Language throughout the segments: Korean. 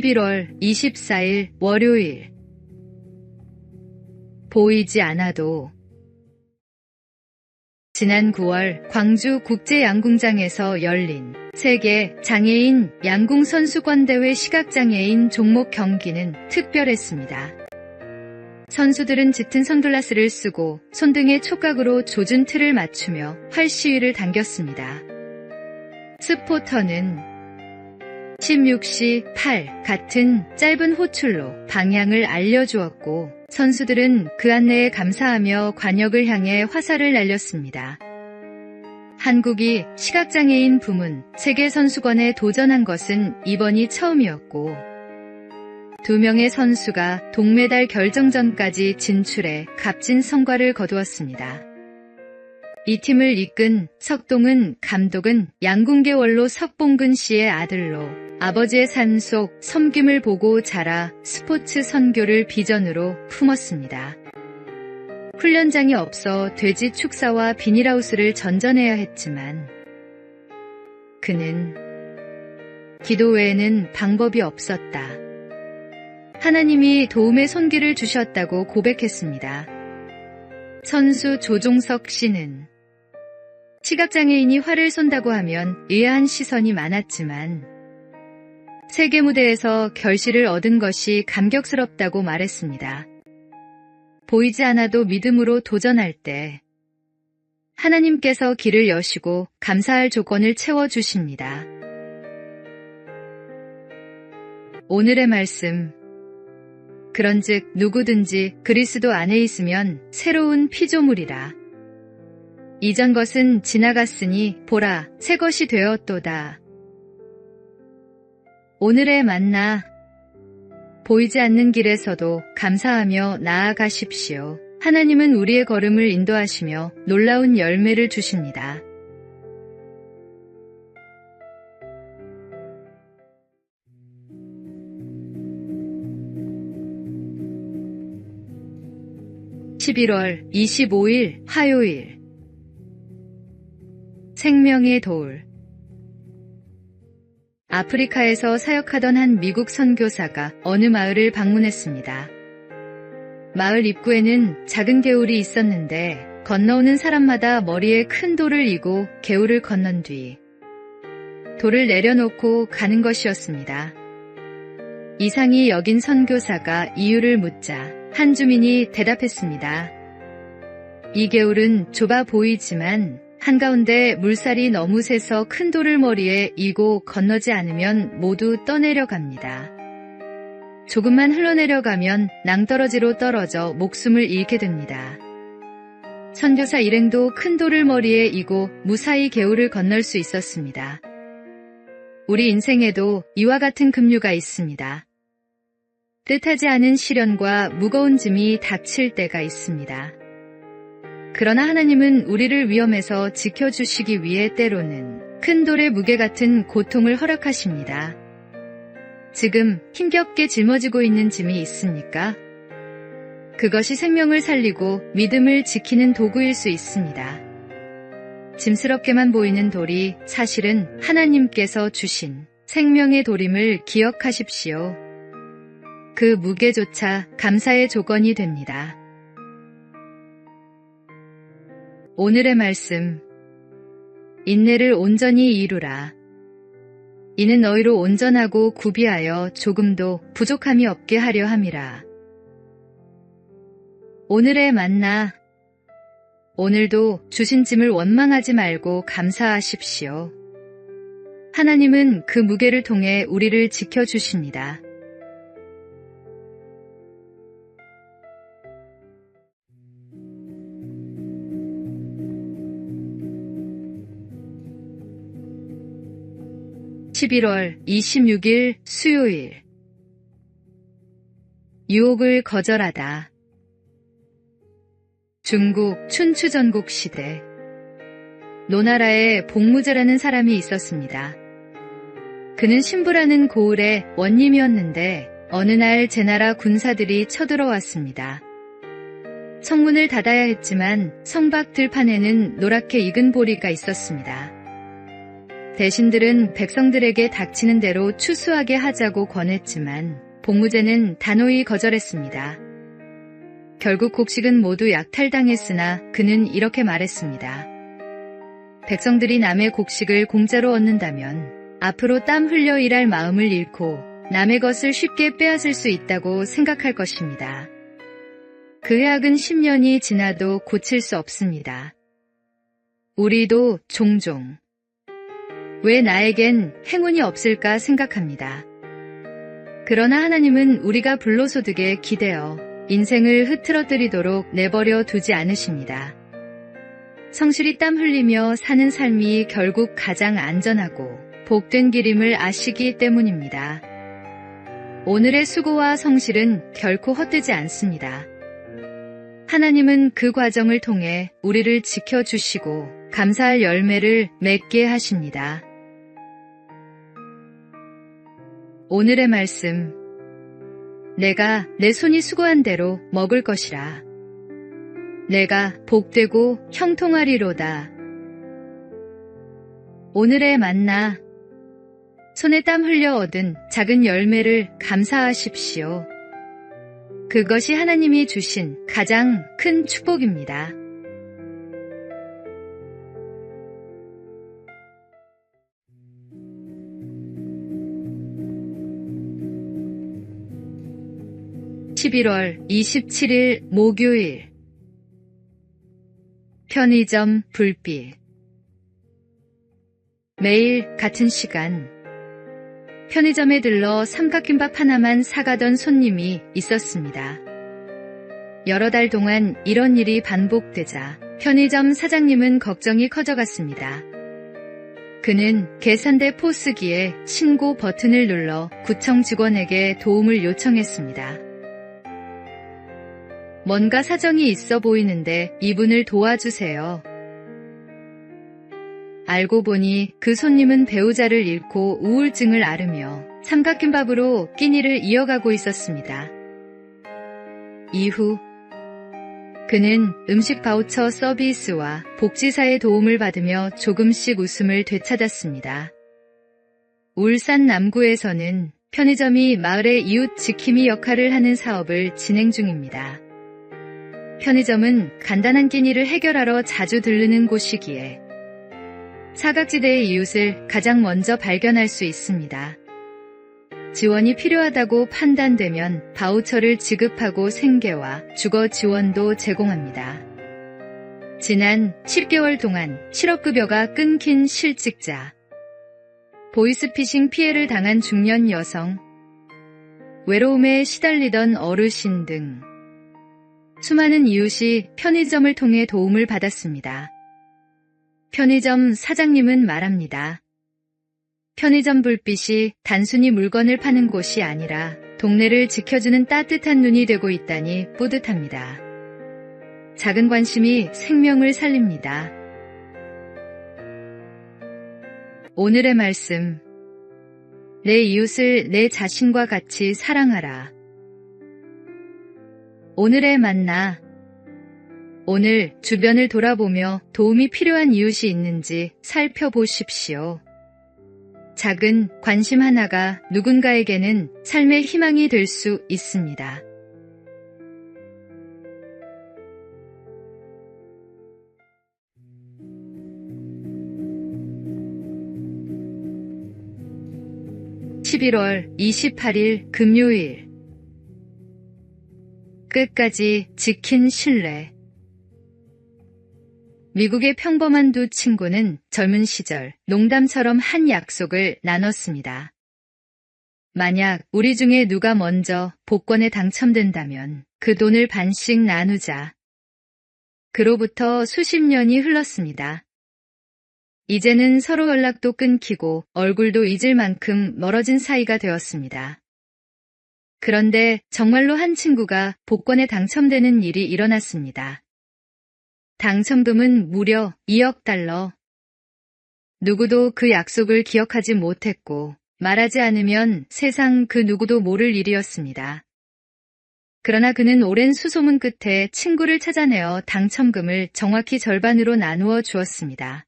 11월 24일 월요일. 보이지 않아도. 지난 9월 광주 국제양궁장에서 열린 세계 장애인 양궁 선수권대회 시각장애인 종목 경기는 특별했습니다. 선수들은 짙은 선글라스를 쓰고 손등에 촉각으로 조준 틀을 맞추며 활시위를 당겼습니다. 스포터는 16시 8 같은 짧은 호출로 방향을 알려주었고, 선수들은 그 안내에 감사하며 관역을 향해 화살을 날렸습니다. 한국이 시각장애인 부문 세계선수권에 도전한 것은 이번이 처음이었고, 2명의 선수가 동메달 결정전까지 진출해 값진 성과를 거두었습니다. 이 팀을 이끈 석동은 감독은 양궁계 원로 석봉근 씨의 아들로 아버지의 삶 속 섬김을 보고 자라 스포츠 선교를 비전으로 품었습니다. 훈련장이 없어 돼지 축사와 비닐하우스를 전전해야 했지만 그는 기도 외에는 방법이 없었다. 하나님이 도움의 손길을 주셨다고 고백했습니다. 선수 조종석 씨는 시각장애인이 활을 쏜다고 하면 의아한 시선이 많았지만 세계 무대에서 결실을 얻은 것이 감격스럽다고 말했습니다. 보이지 않아도 믿음으로 도전할 때 하나님께서 길을 여시고 감사할 조건을 채워주십니다. 오늘의 말씀. 그런즉 누구든지 그리스도 안에 있으면 새로운 피조물이라. 이전 것은 지나갔으니 보라, 새 것이 되었도다. 오늘의 만나. 보이지 않는 길에서도 감사하며 나아가십시오. 하나님은 우리의 걸음을 인도하시며 놀라운 열매를 주십니다. (11월 25일) 화요일. 생명의 돌. 아프리카에서 사역하던 한 미국 선교사가 어느 마을을 방문했습니다. 마을 입구에는 작은 개울이 있었는데 건너오는 사람마다 머리에 큰 돌을 이고 개울을 건넌 뒤 돌을 내려놓고 가는 것이었습니다. 이상히 여긴 선교사가 이유를 묻자 한 주민이 대답했습니다. 이 개울은 좁아 보이지만 한가운데 물살이 너무 세서 큰 돌을 머리에 이고 건너지 않으면 모두 떠내려갑니다. 조금만 흘러내려가면 낭떠러지로 떨어져 목숨을 잃게 됩니다. 선교사 일행도 큰 돌을 머리에 이고 무사히 개울을 건널 수 있었습니다. 우리 인생에도 이와 같은 급류가 있습니다. 뜻하지 않은 시련과 무거운 짐이 닥칠 때가 있습니다. 그러나 하나님은 우리를 위험에서 지켜주시기 위해 때로는 큰 돌의 무게 같은 고통을 허락하십니다. 지금 힘겹게 짊어지고 있는 짐이 있습니까? 그것이 생명을 살리고 믿음을 지키는 도구일 수 있습니다. 짐스럽게만 보이는 돌이 사실은 하나님께서 주신 생명의 돌임을 기억하십시오. 그 무게조차 감사의 조건이 됩니다. 오늘의 말씀. 인내를 온전히 이루라. 이는 너희로 온전하고 구비하여 조금도 부족함이 없게 하려 함이라. 오늘의 만나. 오늘도 주신 짐을 원망하지 말고 감사하십시오. 하나님은 그 무게를 통해 우리를 지켜주십니다. (11월 26일) 수요일. 유혹을 거절하다. 중국 춘추전국 시대, 노나라에 복무제라는 사람이 있었습니다. 그는 신부라는 고을의 원님이었는데 어느 날 제나라 군사들이 쳐들어왔습니다. 성문을 닫아야 했지만 성밖 들판에는 노랗게 익은 보리가 있었습니다. 대신들은 백성들에게 닥치는 대로 추수하게 하자고 권했지만 복무제는 단호히 거절했습니다. 결국 곡식은 모두 약탈당했으나 그는 이렇게 말했습니다. 백성들이 남의 곡식을 공짜로 얻는다면 앞으로 땀 흘려 일할 마음을 잃고 남의 것을 쉽게 빼앗을 수 있다고 생각할 것입니다. 그 해악은 10년이 지나도 고칠 수 없습니다. 우리도 종종 왜 나에겐 행운이 없을까 생각합니다. 그러나 하나님은 우리가 불로소득에 기대어 인생을 흐트러뜨리도록 내버려 두지 않으십니다. 성실히 땀 흘리며 사는 삶이 결국 가장 안전하고 복된 길임을 아시기 때문입니다. 오늘의 수고와 성실은 결코 헛되지 않습니다. 하나님은 그 과정을 통해 우리를 지켜주시고 감사할 열매를 맺게 하십니다. 오늘의 말씀. 내가 내 손이 수고한 대로 먹을 것이라. 내가 복되고 형통하리로다. 오늘의 만나. 손에 땀 흘려 얻은 작은 열매를 감사하십시오. 그것이 하나님이 주신 가장 큰 축복입니다. (11월 27일) 목요일. 편의점 불빛. 매일 같은 시간 편의점에 들러 삼각김밥 하나만 사가던 손님이 있었습니다. 여러 달 동안 이런 일이 반복되자 편의점 사장님은 걱정이 커져갔습니다. 그는 계산대 포스기에 신고 버튼을 눌러 구청 직원에게 도움을 요청했습니다. 뭔가 사정이 있어 보이는데 이분을 도와주세요. 알고 보니 그 손님은 배우자를 잃고 우울증을 앓으며 삼각김밥으로 끼니를 이어가고 있었습니다. 이후 그는 음식 바우처 서비스와 복지사의 도움을 받으며 조금씩 웃음을 되찾았습니다. 울산 남구에서는 편의점이 마을의 이웃 지킴이 역할을 하는 사업을 진행 중입니다. 편의점은 간단한 끼니를 해결하러 자주 들르는 곳이기에 사각지대의 이웃을 가장 먼저 발견할 수 있습니다. 지원이 필요하다고 판단되면 바우처를 지급하고 생계와 주거 지원도 제공합니다. 지난 10개월 동안 실업급여가 끊긴 실직자, 보이스피싱 피해를 당한 중년 여성, 외로움에 시달리던 어르신 등 수많은 이웃이 편의점을 통해 도움을 받았습니다. 편의점 사장님은 말합니다. 편의점 불빛이 단순히 물건을 파는 곳이 아니라 동네를 지켜주는 따뜻한 눈이 되고 있다니 뿌듯합니다. 작은 관심이 생명을 살립니다. 오늘의 말씀. 내 이웃을 내 자신과 같이 사랑하라. 오늘의 만나. 오늘 주변을 돌아보며 도움이 필요한 이웃이 있는지 살펴보십시오. 작은 관심 하나가 누군가에게는 삶의 희망이 될 수 있습니다. (11월 28일) 금요일. 끝까지 지킨 신뢰. 미국의 평범한 두 친구는 젊은 시절 농담처럼 한 약속을 나눴습니다. 만약 우리 중에 누가 먼저 복권에 당첨된다면 그 돈을 반씩 나누자. 그로부터 수십 년이 흘렀습니다. 이제는 서로 연락도 끊기고 얼굴도 잊을 만큼 멀어진 사이가 되었습니다. 그런데 정말로 한 친구가 복권에 당첨되는 일이 일어났습니다. 당첨금은 무려 2억 달러. 누구도 그 약속을 기억하지 못했고 말하지 않으면 세상 그 누구도 모를 일이었습니다. 그러나 그는 오랜 수소문 끝에 친구를 찾아내어 당첨금을 정확히 절반으로 나누어 주었습니다.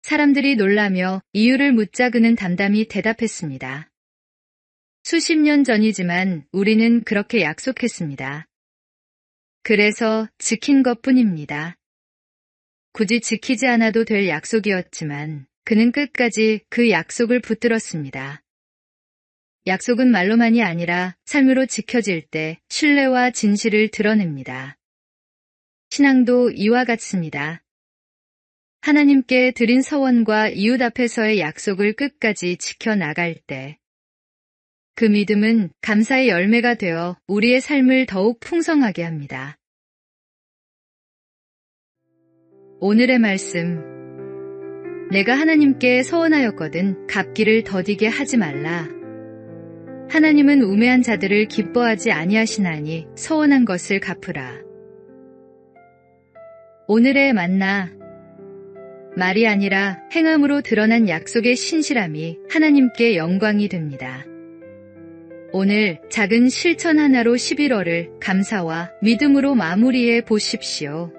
사람들이 놀라며 이유를 묻자 그는 담담히 대답했습니다. 수십 년 전이지만 우리는 그렇게 약속했습니다. 그래서 지킨 것뿐입니다. 굳이 지키지 않아도 될 약속이었지만 그는 끝까지 그 약속을 붙들었습니다. 약속은 말로만이 아니라 삶으로 지켜질 때 신뢰와 진실을 드러냅니다. 신앙도 이와 같습니다. 하나님께 드린 서원과 이웃 앞에서의 약속을 끝까지 지켜나갈 때 그 믿음은 감사의 열매가 되어 우리의 삶을 더욱 풍성하게 합니다. 오늘의 말씀. 내가 하나님께 서원하였거든 갚기를 더디게 하지 말라. 하나님은 우매한 자들을 기뻐하지 아니하시나니 서원한 것을 갚으라. 오늘의 만나. 말이 아니라 행함으로 드러난 약속의 신실함이 하나님께 영광이 됩니다. 오늘 작은 실천 하나로 11월을 감사와 믿음으로 마무리해 보십시오.